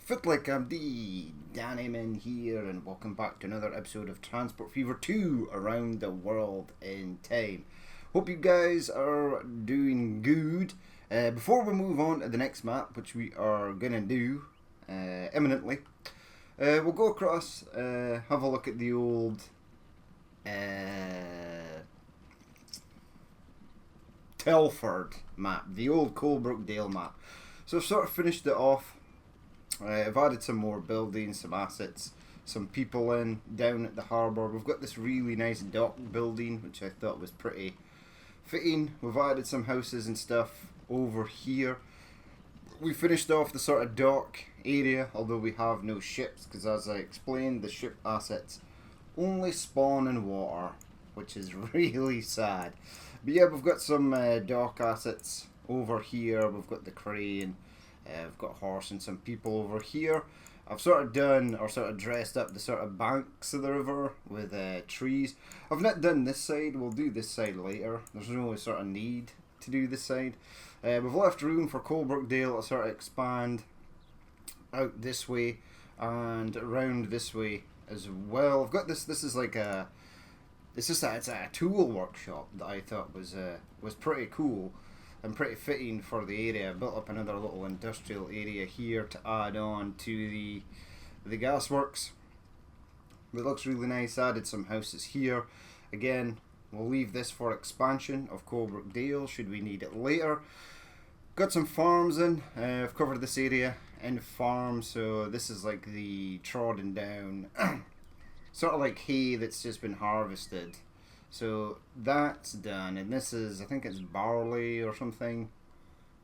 Footlick MD, Dannyman here, and welcome back to another episode of Transport Fever 2 Around the World in Time. Hope you guys are doing good. Before we move on to the next map, which we are going to do imminently, we'll go across, have a look at the old Telford map, the old Colebrookdale map. So I've sort of finished it off. I've added some more buildings, some assets, some people in down at the harbour. We've got this really nice dock building, which I thought was pretty fitting. We've added some houses and stuff over here. We finished off the sort of dock area, although we have no ships, because as I explained, the ship assets only spawn in water, which is really sad. But yeah, we've got some dock assets over here. We've got the crane. I've got a horse and some people over here. I've sort of done, or sort of dressed up the sort of banks of the river with trees. I've not done this side, we'll do this side later. There's no sort of need to do this side. We've left room for Colebrookdale to sort of expand out this way and around this way as well. I've got this is like a, it's a tool workshop that I thought was pretty cool and pretty fitting for the area. I built up another little industrial area here to add on to the gasworks. It looks really nice. Added some houses here. Again, we'll leave this for expansion of Colebrookdale should we need it later. Got some farms in. I've covered this area in farm, so this is like the trodden down sort of like hay that's just been harvested. So that's done, and this is, I think it's barley or something.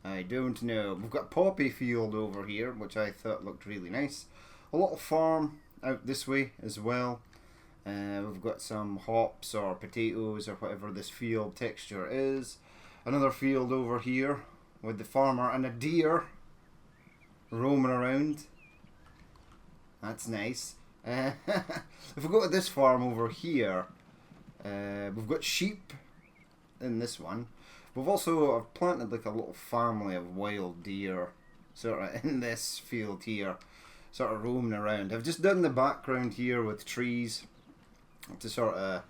I don't know. We've got poppy field over here, which I thought looked really nice. A little farm out this way as well. We've got some hops or potatoes or whatever this field texture is. Another field over here with the farmer and a deer roaming around. That's nice. If we go to this farm over here, we've got sheep in this one. We've also planted like a little family of wild deer sort of in this field here, sort of roaming around. I've just done the background here with trees to sort of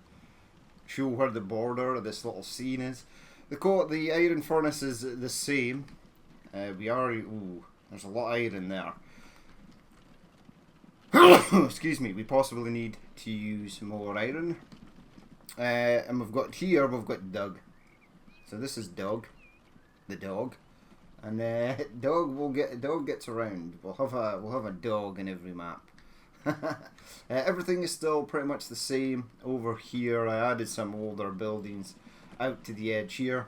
show where the border of this little scene is. The iron furnace is the same. There's a lot of iron there. Excuse me, we possibly need to use more iron. And we've got Doug. So this is Doug, the dog, and Dog gets around. We'll have a dog in every map. Everything is still pretty much the same over here. I added some older buildings out to the edge here.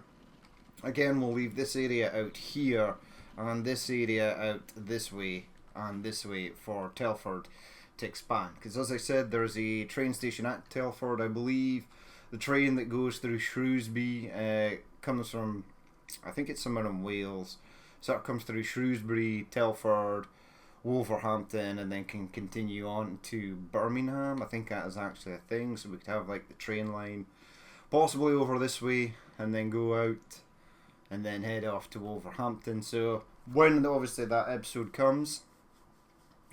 Again, we'll leave this area out here and this area out this way and this way for Telford to expand, because as I said, there's a train station at Telford. I believe the train that goes through Shrewsbury comes from, I think it's somewhere in Wales, so it comes through Shrewsbury, Telford, Wolverhampton, and then can continue on to Birmingham. I think that is actually a thing, so we could have like the train line possibly over this way and then go out and then head off to Wolverhampton. So when obviously that episode comes,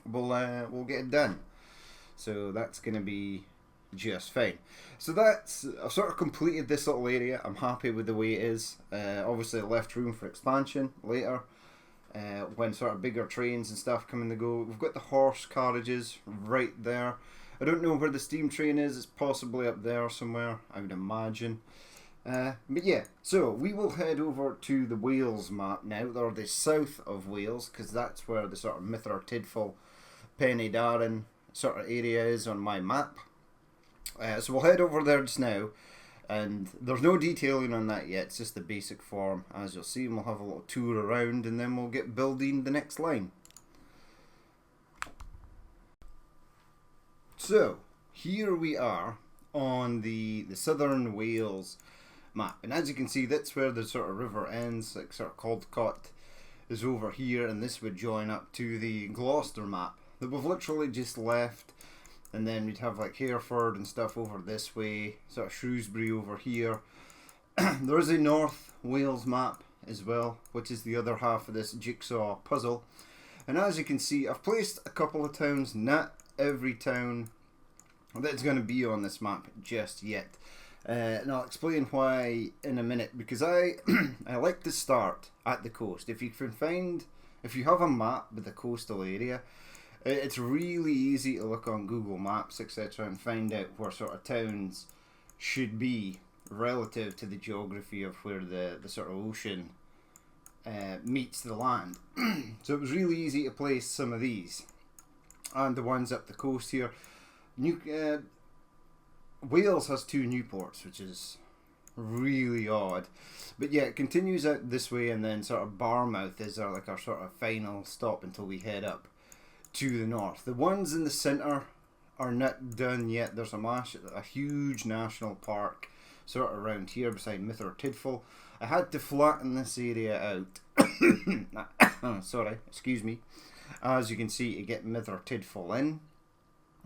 we'll get it done. So that's going to be just fine. So I've sort of completed this little area. I'm happy with the way it is. Obviously I left room for expansion later when sort of bigger trains and stuff come in the go. We've got the horse carriages right there. I don't know where the steam train is. It's possibly up there somewhere, I would imagine. But yeah, so we will head over to the Wales map now, or the south of Wales, because that's where the sort of Mythr Tydfil, Pen-y-Darren sort of area is on my map. So we'll head over there just now, and there's no detailing on that yet, it's just the basic form as you'll see, and we'll have a little tour around and then we'll get building the next line. So here we are on the southern Wales map, and as you can see, that's where the sort of river ends, like sort of Caldecott is over here, and this would join up to the Gloucester map that we've literally just left. And then we'd have like Hereford and stuff over this way, sort of Shrewsbury over here. There is a North Wales map as well, which is the other half of this jigsaw puzzle. And as you can see, I've placed a couple of towns, not every town that's going to be on this map just yet. And I'll explain why in a minute, because I I like to start at the coast. If you have a map with a coastal area, it's really easy to look on Google Maps, etc., and find out where sort of towns should be relative to the geography of where the sort of ocean meets the land. So it was really easy to place some of these, and the ones up the coast here. Wales has 2 Newports, which is really odd. But yeah, it continues out this way, and then sort of Barmouth is our sort of final stop until we head up to the north. The ones in the centre are not done yet. There's a huge national park sort of around here beside Mythr Tydfil. I had to flatten this area out. Sorry, excuse me. As you can see, to get Mythr Tydfil in,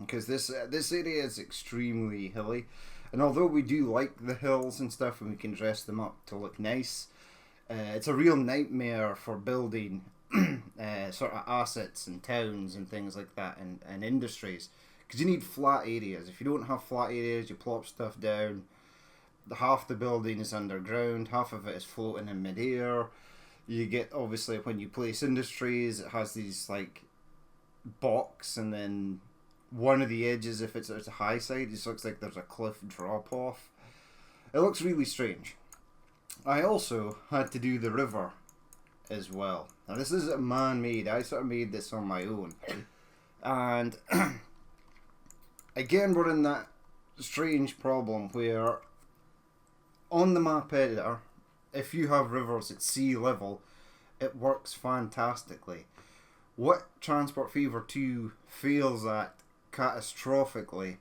because this area is extremely hilly, and although we do like the hills and stuff, and we can dress them up to look nice, it's a real nightmare for building sort of assets and towns and things like that, and industries, because you need flat areas. If you don't have flat areas, you plop stuff down. Half the building is underground, half of it is floating in midair. You get, obviously, when you place industries, it has these like box, and then one of the edges, if it's a high side, it just looks like there's a cliff drop off. It looks really strange. I also had to do the river as well. Now this is man-made. I sort of made this on my own, and again we're in that strange problem where on the map editor, if you have rivers at sea level, it works fantastically. What Transport Fever 2 fails at catastrophically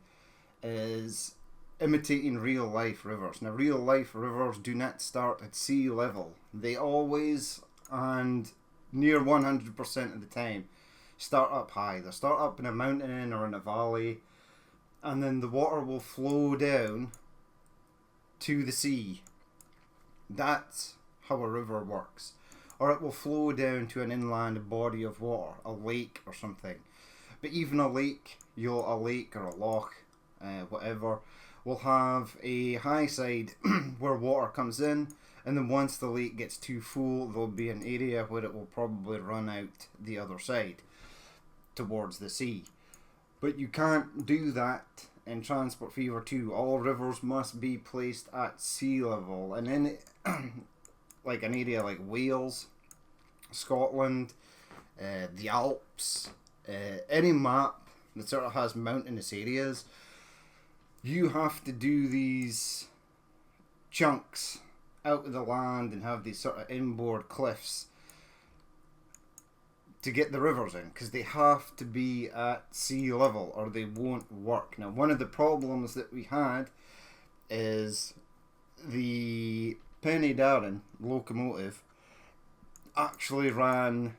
is imitating real life rivers. Now, real life rivers do not start at sea level. They always, and near 100% of the time, start up high. They start up in a mountain or in a valley, and then the water will flow down to the sea. That's how a river works. Or it will flow down to an inland body of water, a lake or something. But even a lake or a loch, whatever, will have a high side where water comes in, and then once the lake gets too full, there'll be an area where it will probably run out the other side towards the sea. But you can't do that in Transport Fever 2. All rivers must be placed at sea level, and in like an area like Wales, Scotland, the Alps, any map that sort of has mountainous areas, you have to do these chunks out of the land and have these sort of inboard cliffs to get the rivers in, because they have to be at sea level or they won't work. Now, one of the problems that we had is the Pen-y-Darren locomotive actually ran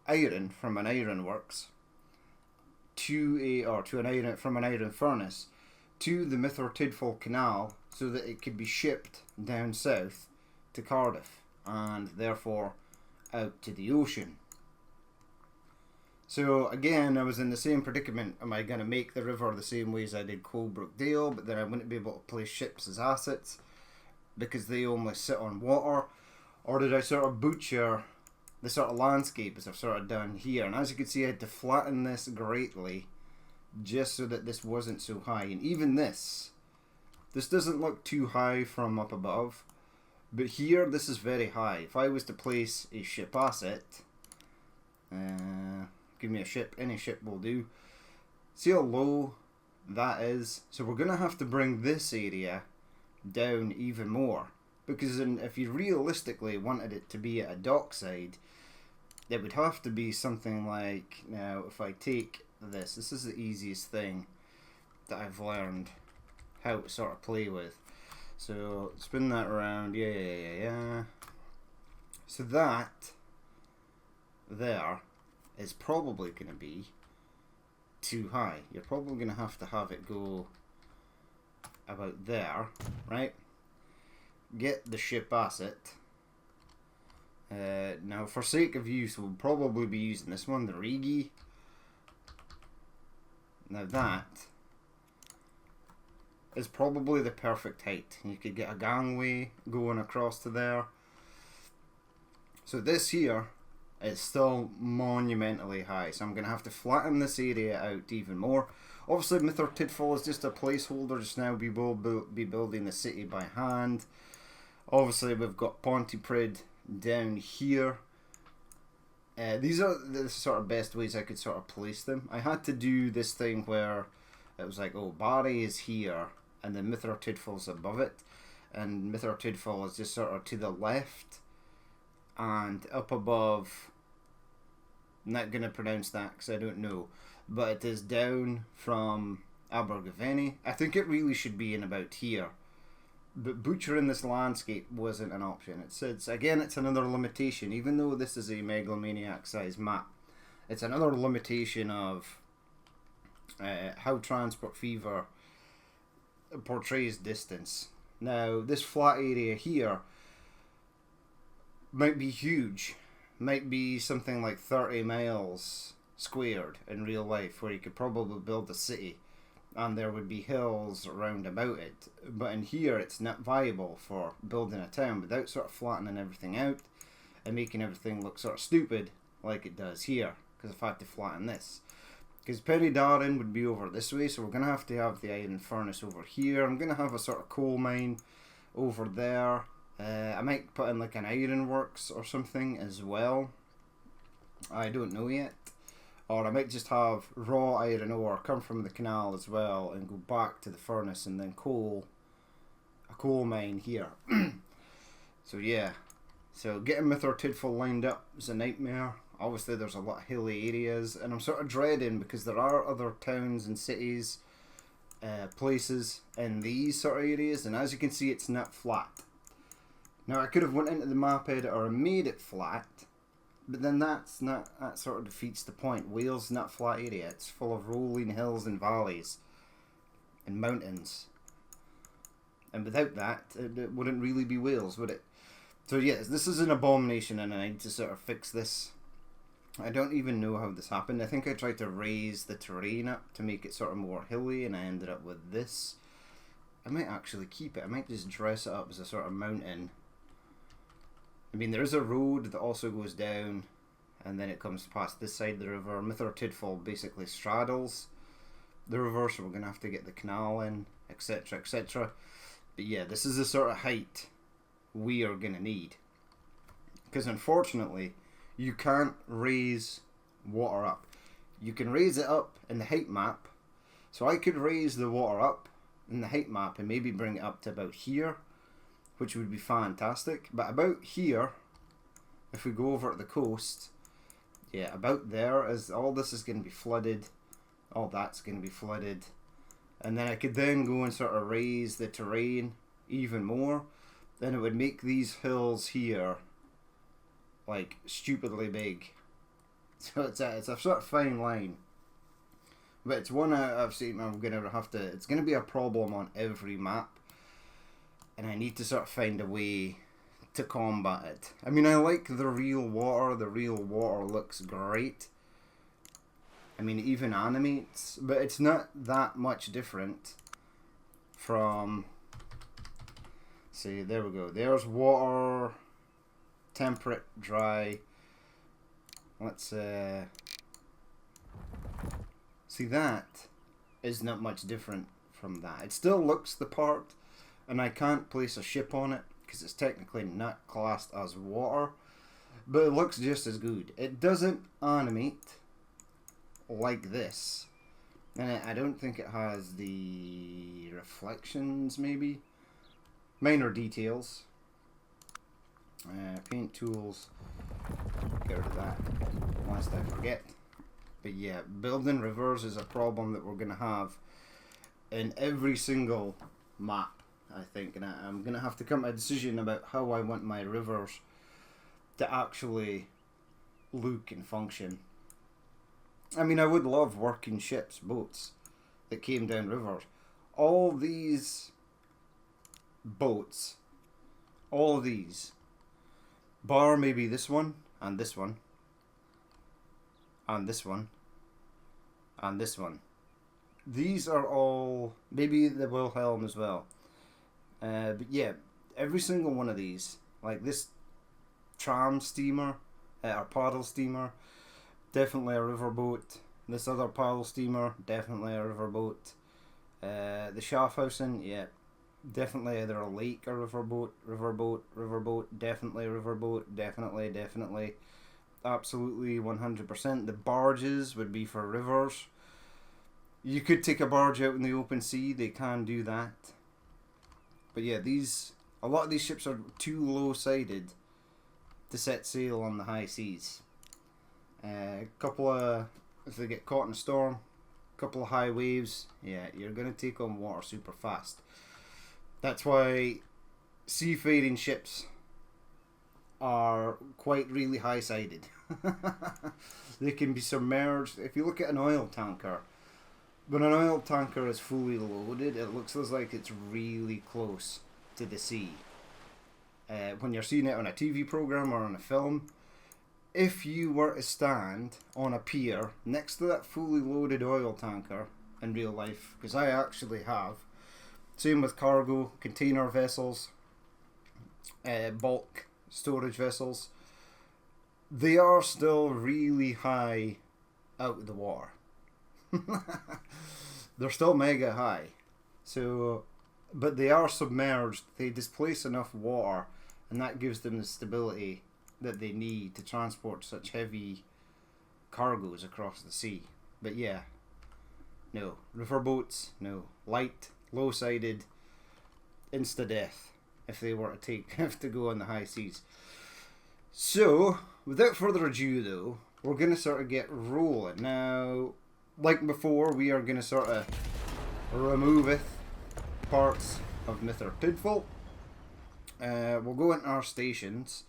iron from an iron works from an iron furnace to the Mythr Tydfil canal, so that it could be shipped down south to Cardiff and therefore out to the ocean. So again, I was in the same predicament. Am I going to make the river the same way as I did Colebrook Dale, but then I wouldn't be able to place ships as assets because they only sit on water? Or did I sort of butcher the sort of landscape as I've sort of done here? And as you can see, I had to flatten this greatly just so that this wasn't so high. And even this doesn't look too high from up above, but here this is very high. If I was to place a ship asset, give me a ship, any ship will do. See how low that is? So we're going to have to bring this area down even more, because if you realistically wanted it to be at a dockside, it would have to be something like, now if I take this is the easiest thing that I've learned how to sort of play with. So spin that around, yeah. So that there is probably going to be too high. You're probably going to have it go about there, right? Get the ship asset. Now, for sake of use, we'll probably be using this one, the Rigi. Now that is probably the perfect height. You could get a gangway going across to there. So this here is still monumentally high, so I'm going to have to flatten this area out even more. Obviously, Mythr Tydfil is just a placeholder just now. We will be building the city by hand. Obviously, we've got Pontypridd down here. These are the sort of best ways I could sort of place them. I had to do this thing where it was like, oh, Barry is here, and then Mythr Tydfil's above it, and Mythr Tydfil is just sort of to the left, and up above, I'm not going to pronounce that because I don't know, but it is down from Abergavenny. I think it really should be in about here. But butchering this landscape wasn't an option. It's again, it's another limitation. Even though this is a megalomaniac size map, it's another limitation of how Transport Fever portrays distance. Now, this flat area here might be huge. Might be something like 30 miles squared in real life, where you could probably build a city. And there would be hills around about it. But in here, it's not viable for building a town without sort of flattening everything out and making everything look sort of stupid like it does here, because I've had to flatten this. Because Pen-y-Darren would be over this way, so we're going to have the iron furnace over here. I'm going to have a sort of coal mine over there. I might put in like an ironworks or something as well. I don't know yet. Or I might just have raw iron ore come from the canal as well and go back to the furnace, and then a coal mine here. So yeah, so getting Mythr Tydfil lined up is a nightmare. Obviously there's a lot of hilly areas, and I'm sort of dreading because there are other towns and cities, places in these sort of areas, and as you can see, it's not flat. Now I could have went into the map editor and made it flat, but then that sort of defeats the point. Wales is not a flat area. It's full of rolling hills and valleys and mountains. And without that, it wouldn't really be Wales, would it? So yes, this is an abomination, and I need to sort of fix this. I don't even know how this happened. I think I tried to raise the terrain up to make it sort of more hilly, and I ended up with this. I might actually keep it. I might just dress it up as a sort of mountain. I mean, there is a road that also goes down, and then it comes past this side of the river. Mythr Tydfil basically straddles the river, so we're going to have to get the canal in, etc, etc. But yeah, this is the sort of height we are going to need. Because unfortunately, you can't raise water up. You can raise it up in the height map. So I could raise the water up in the height map and maybe bring it up to about here, which would be fantastic. But about here, if we go over at the coast, yeah, about there, is all this is going to be flooded. All that's going to be flooded. And then I could then go and sort of raise the terrain even more. Then it would make these hills here like stupidly big. So it's a sort of fine line. But it's one I've seen I'm going to have to... It's going to be a problem on every map. And I need to sort of find a way to combat it. I mean, I like the real water. The real water looks great. I mean, it even animates. But it's not that much different from... See, there we go. There's water. Temperate, dry. Let's... See, that is not much different from that. It still looks the part. And I can't place a ship on it because it's technically not classed as water, but it looks just as good. It doesn't animate like this, and I don't think it has the reflections, maybe. Minor details. Paint tools. Get rid of that, lest I forget. But yeah, building rivers is a problem that we're going to have in every single map, I think, and I'm going to have to come to a decision about how I want my rivers to actually look and function. I mean, I would love working ships, boats, that came down rivers. All these boats, all of these, Bar maybe this one, and this one, and this one, and this one. These are all, maybe the Wilhelm as well. But yeah, every single one of these, like this tram steamer, or paddle steamer, definitely a riverboat. This other paddle steamer, definitely a riverboat. The Schaffhausen, yeah, definitely either a lake or riverboat, definitely a riverboat, definitely, absolutely 100%. The barges would be for rivers. You could take a barge out in the open sea, they can do that. But yeah, a lot of these ships are too low-sided to set sail on the high seas. If they get caught in a storm, a couple of high waves, yeah, you're going to take on water super fast. That's why seafaring ships are quite really high-sided. They can be submerged. If you look at an oil tanker, when an oil tanker is fully loaded, it looks as like it's really close to the sea. When you're seeing it on a TV program or on a film, if you were to stand on a pier next to that fully loaded oil tanker in real life, because I actually have, same with cargo, container vessels, bulk storage vessels, they are still really high out of the water. They're still mega high. So, but they are submerged. They displace enough water, and that gives them the stability that they need to transport such heavy cargoes across the sea. But yeah, no. Riverboats, no. Light, low-sided, insta-death if they were to have to go on the high seas. So, without further ado though, we're going to sort of get rolling. Now, like before, we are going to sort of removeth parts of Mythr Tydfil. We'll go into our stations.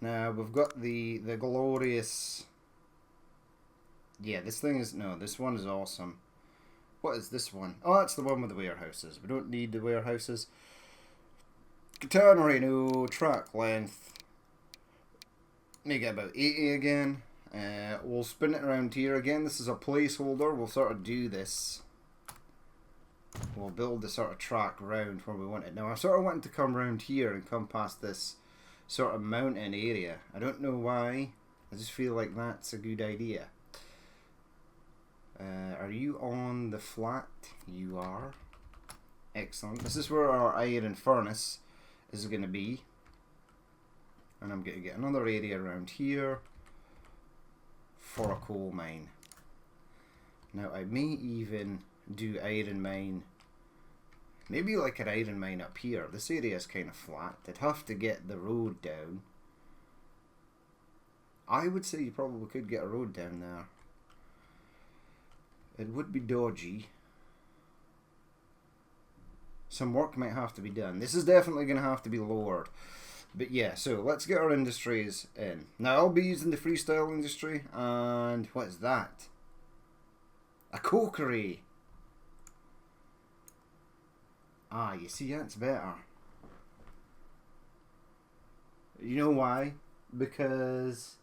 Now, we've got the glorious... Yeah, this thing is... No, this one is awesome. What is this one? Oh, that's the one with the warehouses. We don't need the warehouses. Catenary, no. Track length. Make it about 80 again. We'll spin it around here again. This is a placeholder. We'll sort of do this. We'll build the sort of track round where we want it. Now, I sort of wanted to come round here and come past this sort of mountain area. I don't know why. I just feel like that's a good idea. Are you on the flat? You are. Excellent. This is where our iron furnace is going to be. And I'm going to get another area around here for a coal mine. Now, I may even do iron mine. Maybe like an iron mine up here. This area is kind of flat. I'd have to get the road down. I would say you probably could get a road down there. It would be dodgy. Some work might have to be done. This is definitely going to have to be lowered. But yeah, so let's get our industries in. Now, I'll be using the freestyle industry. And what is that? A cokery. Ah, you see, that's better. You know why? Because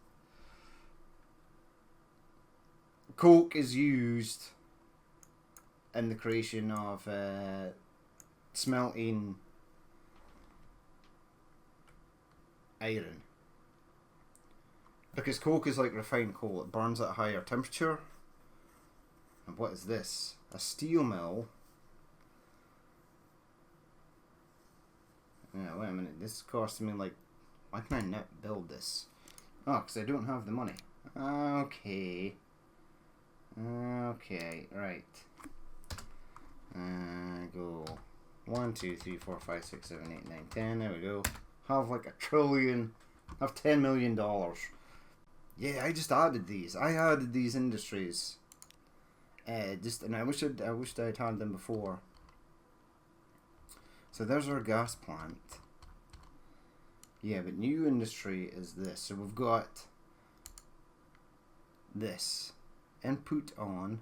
coke is used in the creation of smelting iron. Because coke is like refined coal. It burns at a higher temperature. And what is this? A steel mill. Yeah, wait a minute. This cost me like... Why can I not build this? Oh, because I don't have the money. Okay. Okay, right. Go 1, 2, 3, 4, 5, 6, 7, 8, 9, 10. There we go. Have like $1 trillion. Have $10 million. Yeah, I just added these. I added these industries. And I wished I'd had them before. So there's our gas plant. Yeah, but new industry is this. So we've got this. Input on.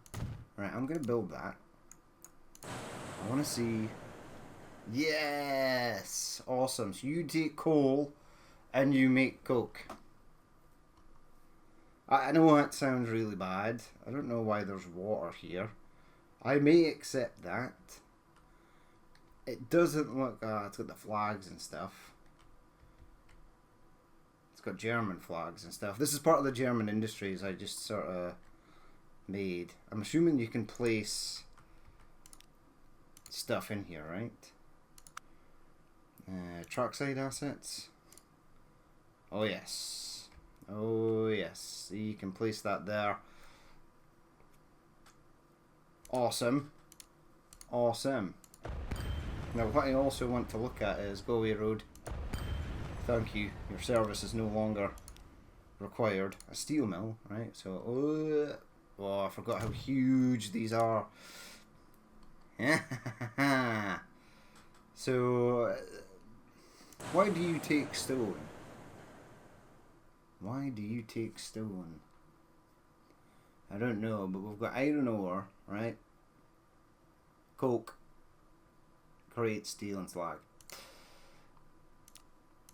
Right, I'm going to build that. I want to see... Yes! Awesome. So you take coal and you make coke. I know that sounds really bad. I don't know why there's water here. I may accept that. It doesn't look... it's got the flags and stuff. It's got German flags and stuff. This is part of the German industries I just sort of made. I'm assuming you can place stuff in here, right? Trackside assets. Oh yes. Oh yes. See, you can place that there. Awesome. Awesome. Now what I also want to look at is go away road. Thank you. Your service is no longer required. A steel mill, right? So, oh, I forgot how huge these are. So, why do you take stone? Why do you take stone? I don't know, but we've got iron ore, right? Coke. Create steel and slag.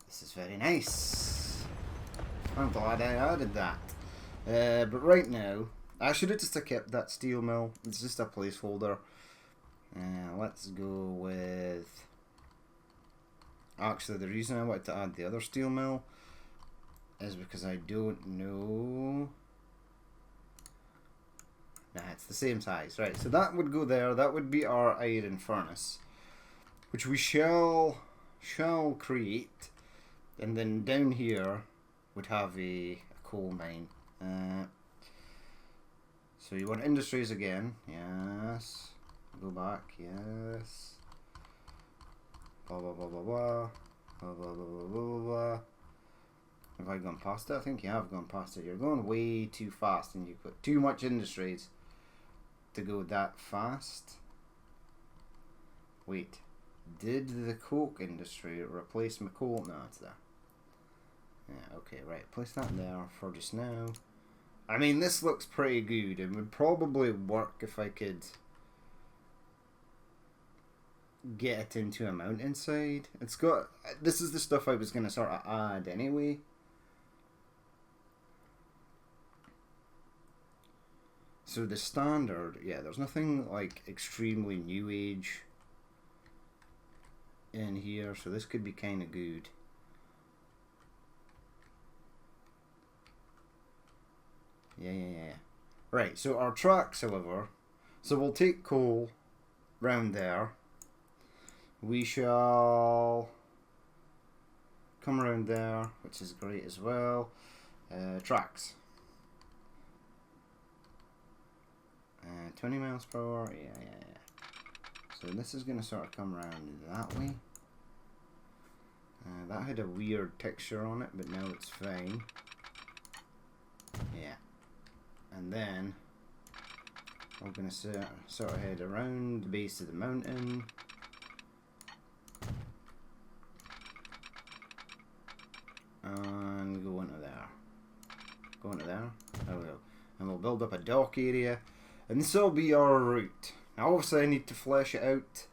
This is very nice. I'm glad I added that. But right now, I should have just kept that steel mill. It's just a placeholder. Let's go with... Actually, the reason I wanted to add the other steel mill is because I don't know... Nah, it's the same size. Right, so that would go there. That would be our iron furnace, which we shall create. And then down here would have a coal mine. So you want industries again. Yes. Go back. Yes. Blah blah blah blah blah. Blah blah blah blah blah blah. Have I gone past it? I think you have gone past it. You're going way too fast and you've got too much industries to go that fast. Wait. Did the coke industry replace my coal? No, it's there. Yeah, okay, right. Place that there for just now. I mean, this looks pretty good. It would probably work if I could get it into a mountainside. It's got... This is the stuff I was going to sort of add anyway. So the standard... Yeah, there's nothing like extremely new age in here. So this could be kind of good. Yeah. Right, so our tracks, however, so we'll take coal round there. We shall come around there, which is great as well. Tracks. 20 miles per hour, yeah. So this is going to sort of come around that way. That had a weird texture on it, but now it's fine. Yeah. And then we're going to sort of head around the base of the mountain. And go into there. Go into there. There we go. And we'll build up a dock area. And this will be our route. Now obviously I need to flesh it out.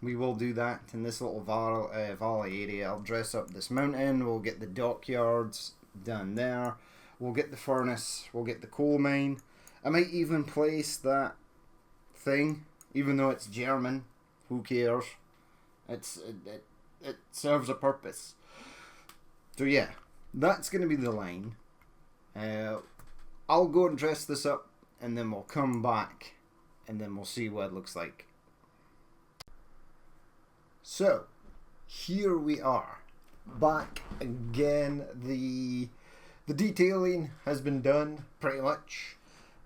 We will do that in this little valley area. I'll dress up this mountain. We'll get the dockyards done there. We'll get the furnace. We'll get the coal mine. I might even place that thing, even though it's German. Who cares? It serves a purpose. So yeah, that's going to be the line. I'll go and dress this up, and then we'll come back, and then we'll see what it looks like. So, here we are, back again. The detailing has been done, pretty much.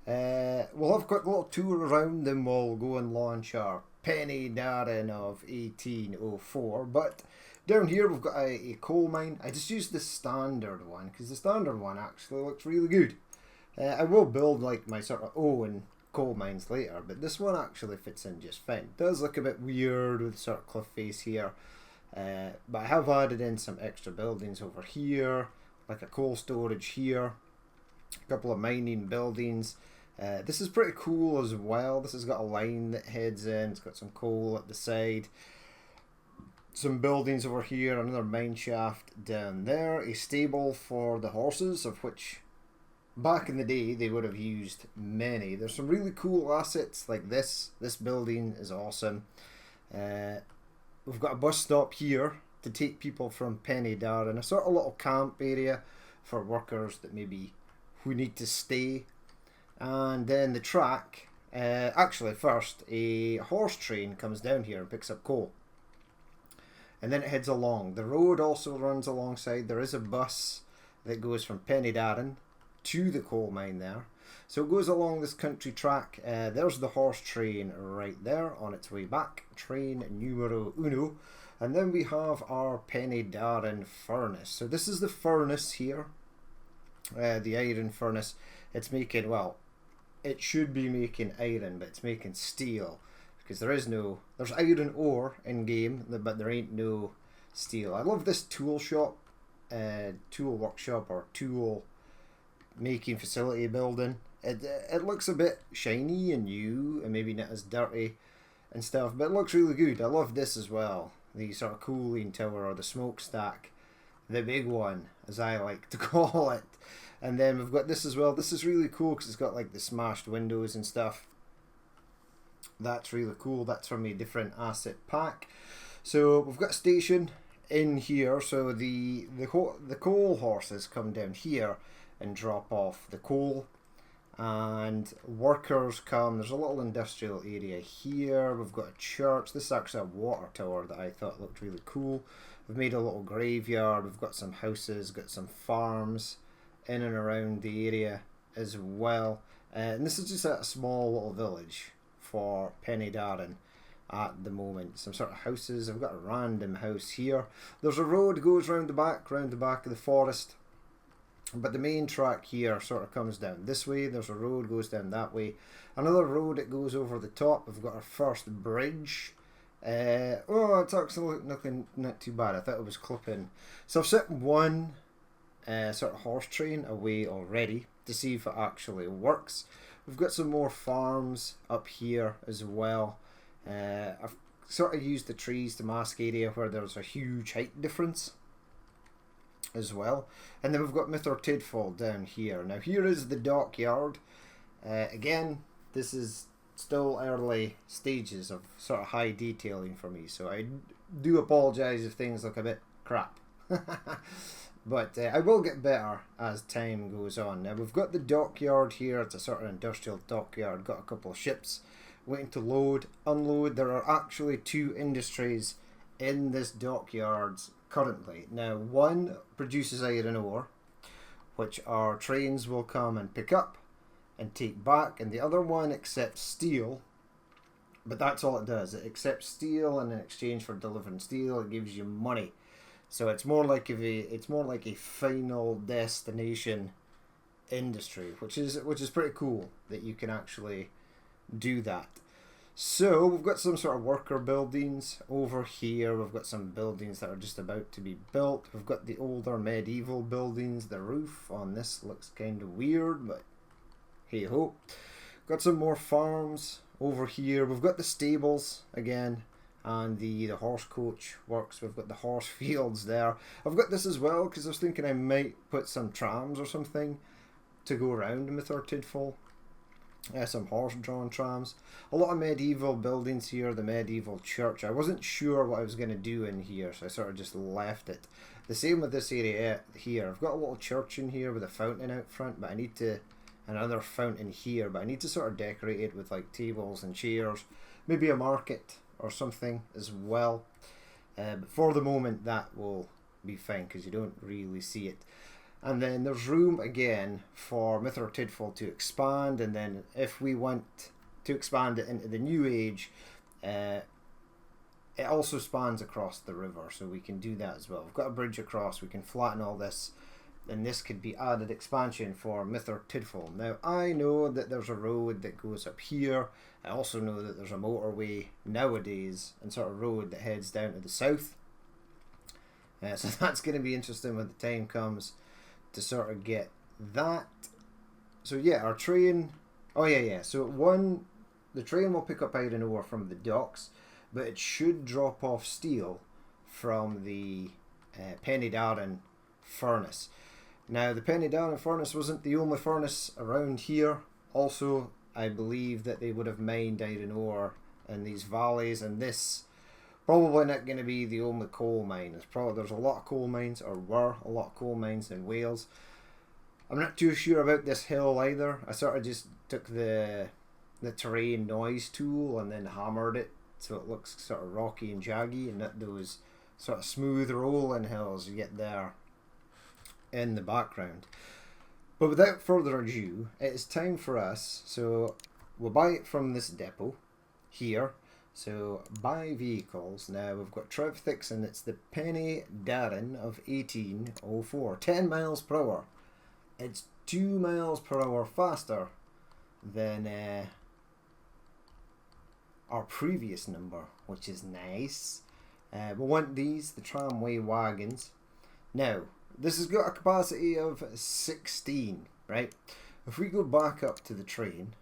We'll have a quick little tour around, then we'll go and launch our Pen-y-Darren of 1804. But down here we've got a coal mine. I just used the standard one, because the standard one actually looks really good. I will build like my sort of own coal mines later, but this one actually fits in just fine. It does look a bit weird with sort of cliff face here, but I have added in some extra buildings over here, like a coal storage here, a couple of mining buildings. This is pretty cool as well. This has got a line that heads in, it's got some coal at the side. some buildings over here, another mine shaft down there, a stable for the horses, of which back in the day they would have used many. There's some really cool assets like this. This building is awesome. We've got a bus stop here to take people from Pen-y-Darren, a sort of little camp area for workers that maybe who need to stay. And then the track, actually first a horse train comes down here and picks up coal. And then it heads along. The road also runs alongside. There is a bus that goes from Pen-y-Darren to the coal mine there. So it goes along this country track. There's the horse train right there on its way back. Train numero uno. And then we have our Pen-y-Darren furnace. So this is the furnace here. The iron furnace. It's making, well, it should be making iron, but it's making steel. Because there's iron ore in game, but there ain't no steel. I love this tool shop, tool workshop, or tool making facility building. It looks a bit shiny and new, and maybe not as dirty and stuff, but it looks really good. I love this as well, the sort of cooling tower, or the smokestack, the big one, as I like to call it. And then we've got this as well. This is really cool because it's got like the smashed windows and stuff. That's really cool. That's from a different asset pack. So we've got a station in here. So the coal horses come down here and drop off the coal, and workers come. There's a little industrial area here. We've got a church. This is actually a water tower that I thought looked really cool. We've made a little graveyard. We've got some houses, got some farms in and around the area as well. And this is just a small little village for Pen-y-Darren at the moment. Some sort of houses. I've got a random house here. There's a road goes round the back of the forest. But the main track here sort of comes down this way. There's a road goes down that way. Another road that goes over the top. We've got our first bridge. It's actually looking not too bad. I thought it was clipping. So I've set one sort of horse train away already to see if it actually works. We've got some more farms up here as well. I've sort of used the trees to mask area where there's a huge height difference as well. And then we've got Mythr Tydfil down here. Now here is the dockyard. Again, this is still early stages of sort of high detailing for me, so I do apologise if things look a bit crap. But I will get better as time goes on. Now we've got the dockyard here. It's a sort of industrial dockyard. Got a couple of ships waiting to load, unload. There are actually two industries in this dockyard currently. Now one produces iron ore, which our trains will come and pick up and take back, and the other one accepts steel. But that's all it does. It accepts steel, and in exchange for delivering steel, it gives you money. So it's more like a final destination industry, which is pretty cool that you can actually do that. So we've got some sort of worker buildings over here. We've got some buildings that are just about to be built. We've got the older medieval buildings. The roof on this looks kind of weird, but hey ho. Got some more farms over here. We've got the stables again. And the horse coach works. We've got the horse fields there. I've got this as well because I was thinking I might put some trams or something to go around Mythr Tydfil. Some horse-drawn trams. A lot of medieval buildings here. The medieval church. I wasn't sure what I was going to do in here, so I sort of just left it. The same with this area here. I've got a little church in here with a fountain out front, but I need to... another fountain here, but I need to sort of decorate it with like tables and chairs. Maybe a market or something as well, but for the moment that will be fine because you don't really see it. And then there's room again for Mythr Tydfil to expand, and then if we want to expand it into the new age, it also spans across the river, so we can do that as well. We've got a bridge across, we can flatten all this, and this could be added expansion for Mythr Tydfil. Now I know that there's a road that goes up here. I also know that there's a motorway nowadays and sort of road that heads down to the south. So that's going to be interesting when the time comes to sort of get that. So yeah, our train... oh yeah. So the train will pick up iron ore from the docks, but it should drop off steel from the Pen-y-Darren furnace. Now, the Pen-y-Darren furnace wasn't the only furnace around here. Also, I believe that they would have mined iron ore in these valleys, and this probably not going to be the only coal mine. There's a lot of coal mines, or were a lot of coal mines in Wales. I'm not too sure about this hill either. I sort of just took the terrain noise tool and then hammered it so it looks sort of rocky and jaggy, and that those sort of smooth rolling hills you get there in the background. But without further ado, it is time for us. So we'll buy it from this depot here. So buy vehicles. Now we've got Trevithicks, and it's the Pen-y-Darren of 1804. 10 miles per hour. It's 2 miles per hour faster than our previous number, which is nice. We want these, the tramway wagons. Now, this has got a capacity of 16, right? If we go back up to the train,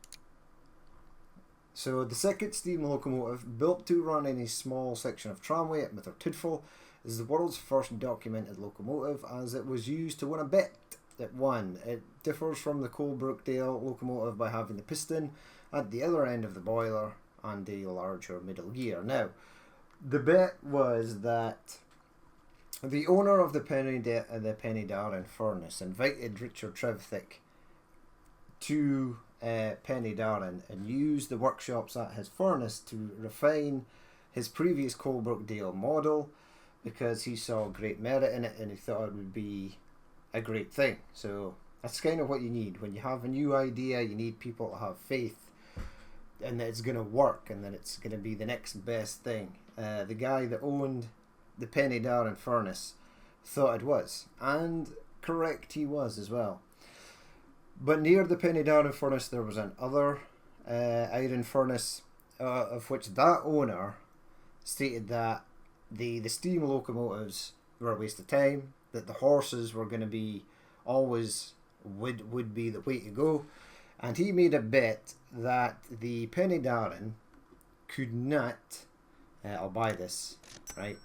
so the second steam locomotive built to run in a small section of tramway at Mythr Tydfil is the world's first documented locomotive, as it was used to win a bet that won. It differs from the Coalbrookdale locomotive by having the piston at the other end of the boiler and a larger middle gear. Now, the bet was that the owner of the Pen-y-Darren furnace invited Richard Trevithicks to Pen-y-Darren and used the workshops at his furnace to refine his previous Coalbrookdale model, because he saw great merit in it and he thought it would be a great thing. So that's kind of what you need. When you have a new idea, you need people to have faith and that it's going to work and that it's going to be the next best thing. The guy that owned the Pen-y-Darren furnace thought it was, and correct he was as well. But near the Pen-y-Darren furnace there was another iron furnace, of which that owner stated that the steam locomotives were a waste of time, that the horses were going to be always would be the way to go, and he made a bet that the Pen-y-Darren could not I'll buy this, right?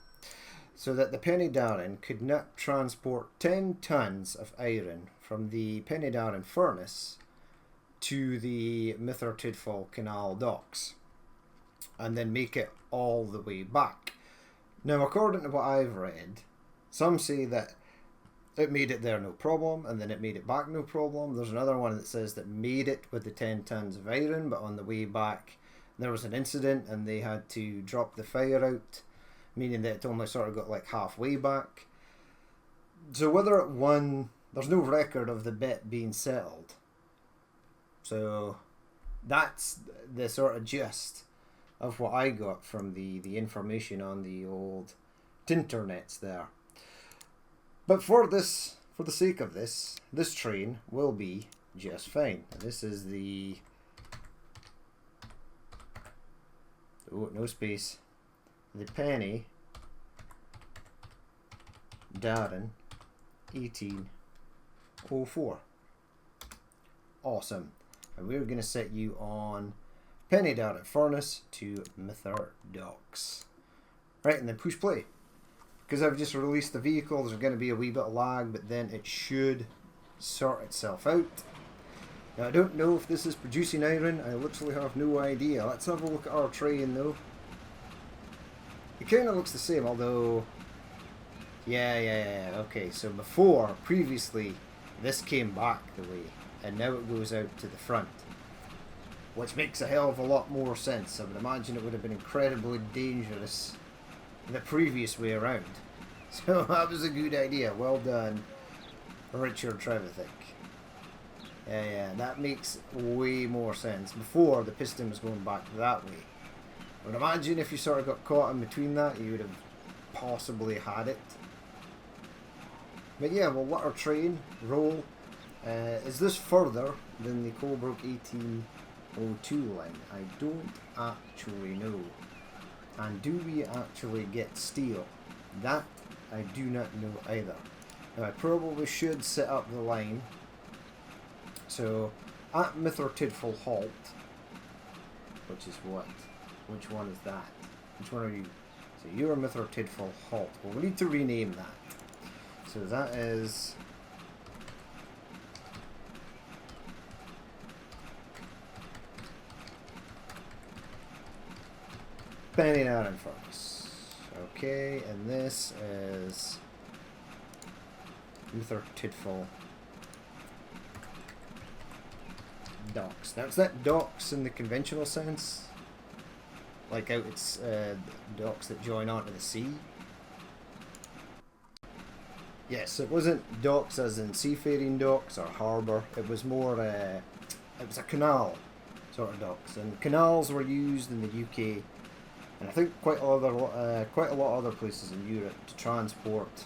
So that the Pen-y-Darren could not transport 10 tons of iron from the Pen-y-Darren furnace to the Mythr Tydfil canal docks and then make it all the way back. Now, according to what I've read, some say that it made it there no problem and then it made it back no problem. There's another one that says that made it with the 10 tons of iron, but on the way back there was an incident and they had to drop the fire out, meaning that it only sort of got like halfway back. So whether it won, there's no record of the bet being settled. So that's the sort of gist of what I got from the information on the old internets there. But for the sake of this train will be just fine. This is the, oh, no space, the Pen-y-Darren 1804. Awesome. And we're going to set you on Pen-y-Darren furnace to Mythr docks. Right, and then push play. Because I've just released the vehicle, there's going to be a wee bit of lag, but then it should sort itself out. Now, I don't know if this is producing iron. I literally have no idea. Let's have a look at our train, though. It kind of looks the same, although... Yeah. Okay, so previously, this came back the way, and now it goes out to the front. Which makes a hell of a lot more sense. I would imagine it would have been incredibly dangerous the previous way around. So that was a good idea. Well done, Richard Trevithicks. Yeah, that makes way more sense. Before, the piston was going back that way. I would imagine if you sort of got caught in between that, you would have possibly had it. But yeah, we'll let our train roll. Is this further than the Coalbrook 1802 line? I don't actually know. And do we actually get steel? That I do not know either. Now, I probably should set up the line. So, at Mythr Tydfil halt, which is what? Which one is that? Which one are you? So you're a Mythr Tydfil halt. Well, we need to rename that. So that is... Pen-y-Darren furnace. Okay, and this is Mythr Tydfil docks. Now, it's not docks in the conventional sense, like out it's docks that join onto the sea. Yes, it wasn't docks as in seafaring docks or harbour. It was more it was a canal sort of docks, and canals were used in the UK, and I think quite a lot of other places in Europe to transport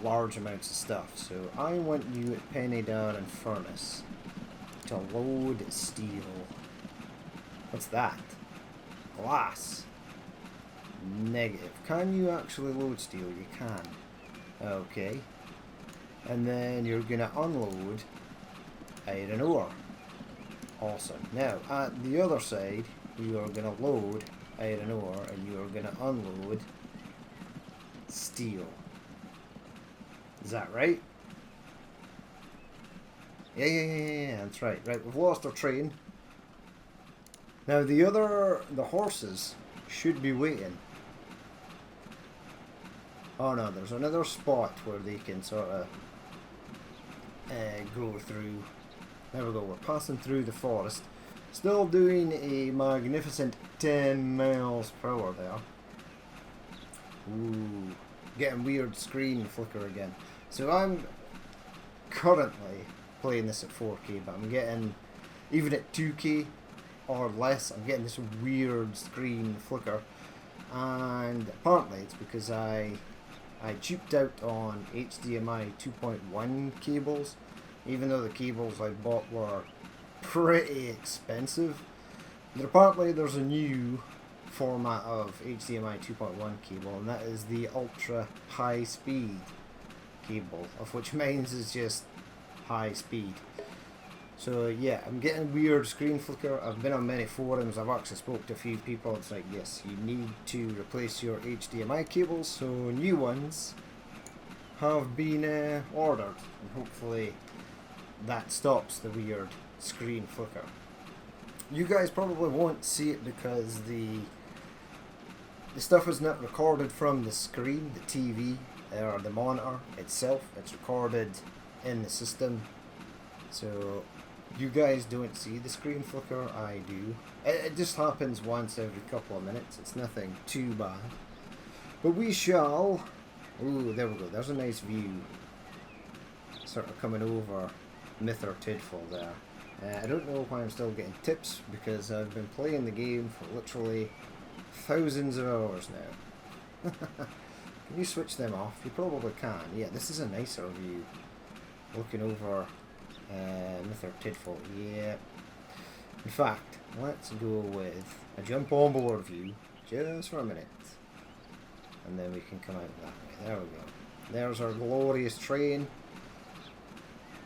large amounts of stuff. So I want you at Pen-y-Darren furnace to load steel. What's that? Glass. Negative. Can you actually load steel? You can. Okay. And then you're gonna unload iron ore. Awesome. Now at the other side you are gonna load iron ore and you are gonna unload steel. Is that right? Yeah, that's right. Right, we've lost our train. Now the horses should be waiting. Oh no, there's another spot where they can sort of go through. There we go, we're passing through the forest. Still doing a magnificent 10 miles per hour there. Ooh, getting weird screen flicker again. So I'm currently playing this at 4K, but I'm getting, even at 2K or less, I'm getting this weird screen flicker. And apparently it's because I cheaped out on HDMI 2.1 cables, even though the cables I bought were pretty expensive. But apparently there's a new format of HDMI 2.1 cable, and that is the ultra high speed cable, of which mine is just high speed. So yeah, I'm getting weird screen flicker. I've been on many forums, I've actually spoke to a few people. It's like, yes, you need to replace your HDMI cables, so new ones have been ordered, and hopefully that stops the weird screen flicker. You guys probably won't see it because the stuff is not recorded from the screen, the TV or the monitor itself. It's recorded in the system, so you guys don't see the screen flicker. I do. It just happens once every couple of minutes. It's nothing too bad, but we shall. Ooh, there we go. There's a nice view sort of coming over Mythr Tydfil there. I don't know why I'm still getting tips, because I've been playing the game for literally thousands of hours now. Can you switch them off? You probably can. Yeah, this is a nicer view. Looking over Mythr Tydfil. Yeah. In fact, let's go with a jump on board view just for a minute. And then we can come out that way. There we go. There's our glorious train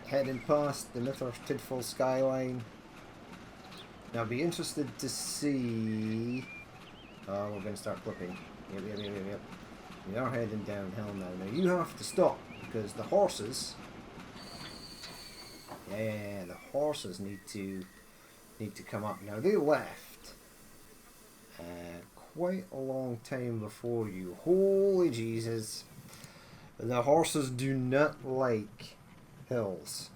heading past the Mythr Tydfil skyline. Now I'll be interested to see... Oh, we're going to start clipping. Yep. We are heading downhill now. Now you have to stop, because the horses... Yeah, the horses need to come up. Now they left quite a long time before you. Holy Jesus. The horses do not like hills.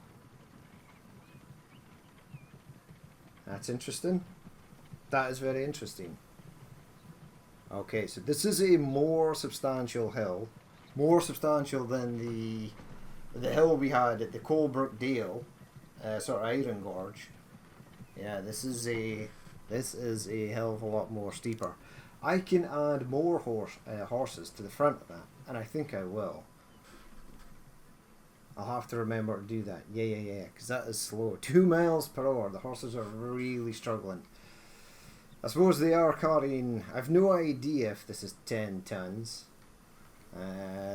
That's interesting. That is very interesting. Okay, so this is a more substantial hill. More substantial than the hill we had at the Colebrook Dale, sort of Iron Gorge. Yeah, this is a hell of a lot more steeper. I can add more horses to the front of that, and I think I will. I'll have to remember to do that. Yeah, because that is slow. 2 miles per hour. The horses are really struggling. I suppose they are carrying... I've no idea if this is 10 tons.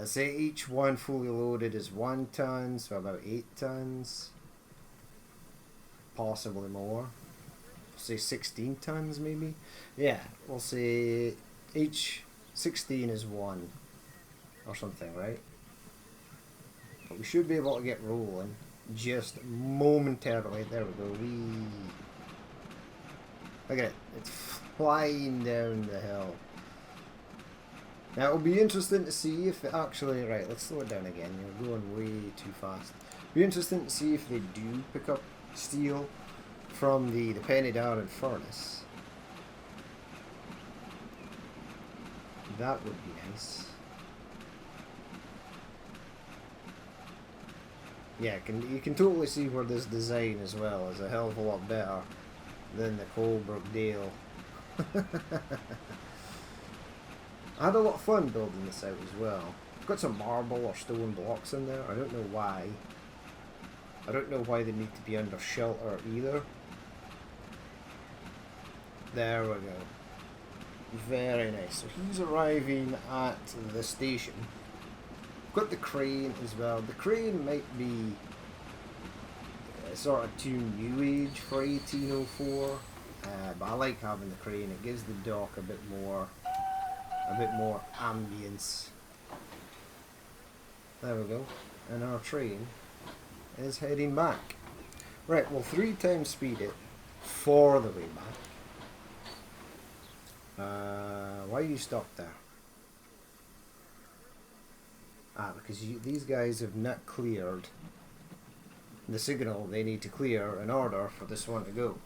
Say each one fully loaded is 1 ton, so about 8 tons. Possibly more. Say 16 tons maybe. Yeah, we'll say each 16 is 1 or something, right? But we should be able to get rolling just momentarily. There we go. Whee. Look at it. It's flying down the hill. Now it'll be interesting to see if it actually... Right, let's slow it down again. You're going way too fast. Be interesting to see if they do pick up steel from the Pen-y-Darren furnace. That would be nice. Yeah, you can totally see where this design as well is a hell of a lot better than the Colebrook Dale. I had a lot of fun building this out as well. I've got some marble or stone blocks in there. I don't know why. I don't know why they need to be under shelter either. There we go. Very nice. So he's arriving at the station. Got the crane as well. The crane might be sort of too new age for 1804, but I like having the crane. It gives the dock a bit more ambience. There we go. And our train is heading back. Right, we'll 3 times speed it for the way back. Why you stopped there? Ah, because these guys have not cleared the signal they need to clear in order for this one to go.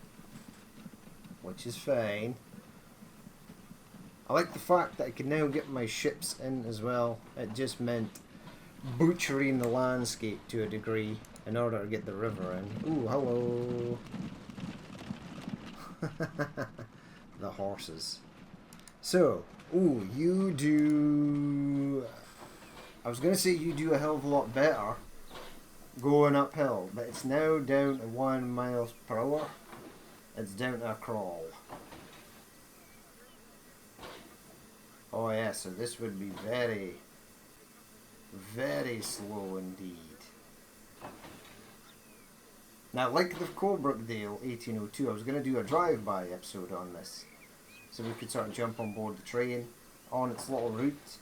Which is fine. I like the fact that I can now get my ships in as well. It just meant butchering the landscape to a degree in order to get the river in. Ooh, hello. The horses. So, ooh, you do... I was going to say you do a hell of a lot better going uphill, but it's now down to 1 miles per hour. It's down to a crawl. Oh yeah, so this would be very, very slow indeed. Now, like the Colebrook Dale 1802, I was going to do a drive-by episode on this. So we could sort of jump on board the train on its little route.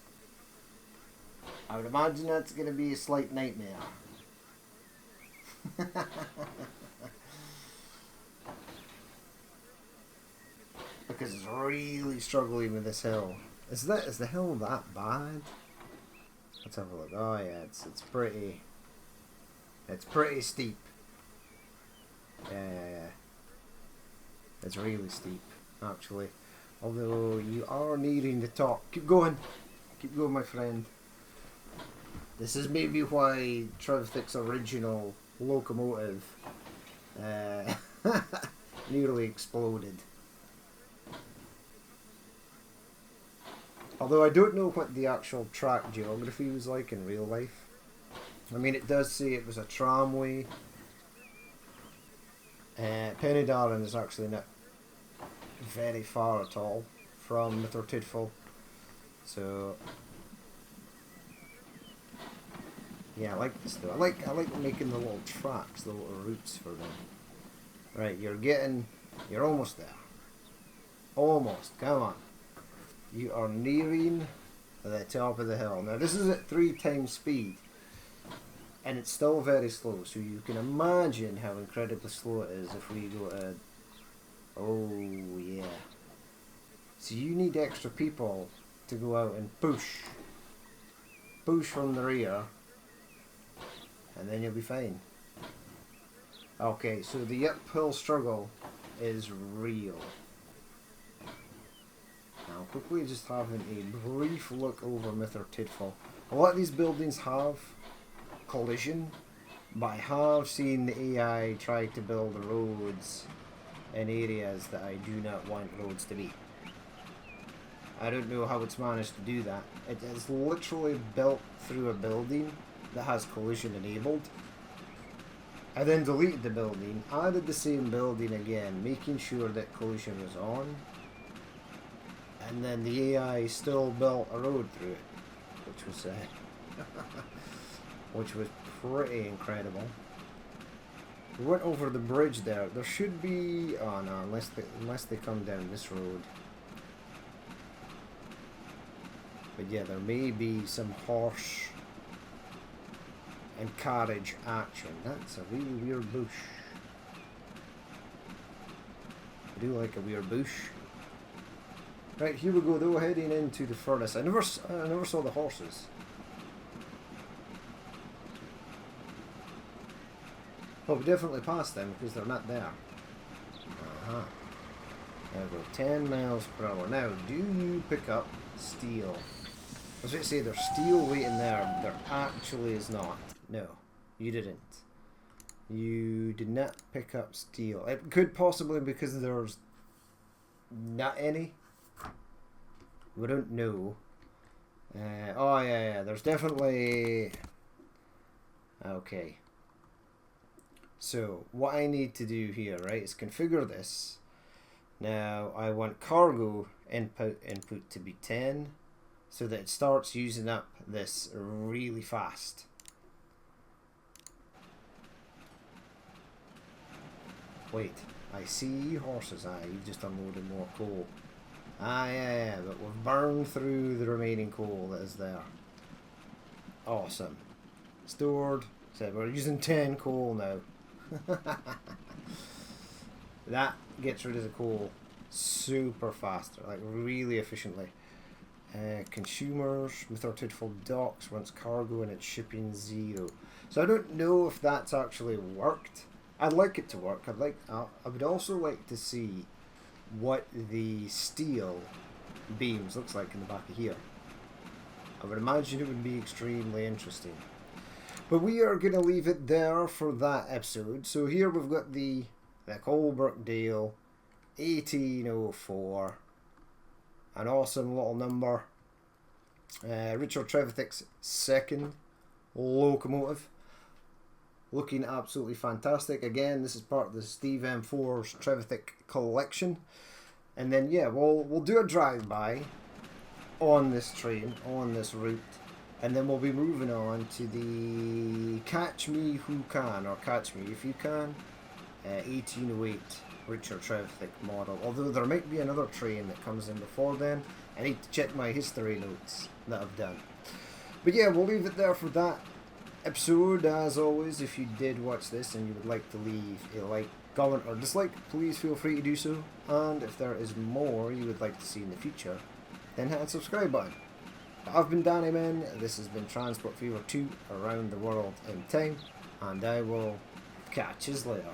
I would imagine that's going to be a slight nightmare. Because it's really struggling with this hill. Is the hill that bad? Let's have a look. Oh yeah, it's pretty steep. Yeah. It's really steep, actually. Although you are needing to talk. Keep going, my friend. This is maybe why Trevithicks' original locomotive nearly exploded. Although I don't know what the actual track geography was like in real life. I mean, it does say it was a tramway. Pen-y-Darren is actually not very far at all from Mythr Tydfil. So yeah, I like this though. I like making the little tracks, the little routes for them. Right, you're almost there. Almost, come on. You are nearing the top of the hill. Now this is at 3 times speed. And it's still very slow, so you can imagine how incredibly slow it is if we go to... Oh yeah. So you need extra people to go out and push. Push from the rear. And then you'll be fine. Okay, so the uphill struggle is real. Now, quickly just having a brief look over Mythr Tydfil. A lot of these buildings have collision, but I have seen the AI try to build roads in areas that I do not want roads to be. I don't know how it's managed to do that. It is literally built through a building that has collision enabled. I then deleted the building, added the same building again, making sure that collision was on, and then the AI still built a road through it, which was pretty incredible. We went over the bridge there. There should be... Oh no, unless they come down this road. But yeah, there may be some horse and carriage action. That's a really weird bush. I do like a weird bush. Right, here we go though, heading into the furnace. I never saw the horses. Oh, we definitely passed them because they're not there. Uh-huh. There we go, 10 miles per hour. Now, do you pick up steel? I was going to say there's steel waiting there. There actually is not. No, you didn't. You did not pick up steel. It could possibly because there's not any. We don't know. Oh yeah, there's definitely... Okay. So, what I need to do here, right, is configure this. Now, I want cargo input to be 10, so that it starts using up this really fast. Wait, I see horses. You've just unloaded more coal. Yeah, but we've burned through the remaining coal that is there. Awesome. Stored. So we're using 10 coal now. That gets rid of the coal super fast, like really efficiently. Consumers, Mythr Tydfil docks once cargo and it's shipping 0. So I don't know if that's actually worked. I'd like it to work. I would also like to see what the steel beams looks like in the back of here. I would imagine it would be extremely interesting. But we are going to leave it there for that episode. So here we've got the Colebrook Dale 1804. An awesome little number. Richard Trevithicks' second locomotive. Looking absolutely fantastic. Again, this is part of the Steve M4's Trevithick collection. And then yeah, we'll do a drive-by on this train, on this route. And then we'll be moving on to the Catch Me Who Can, or Catch Me If You Can, 1808 Richard Trevithick model. Although there might be another train that comes in before then. I need to check my history notes that I've done. But yeah, we'll leave it there for that episode. As always, if you did watch this and you would like to leave a like, comment or dislike, please feel free to do so. And if there is more you would like to see in the future, then hit the subscribe button. I've been Danny Man, this has been Transport Fever 2 around the world in time, and I will catch you later.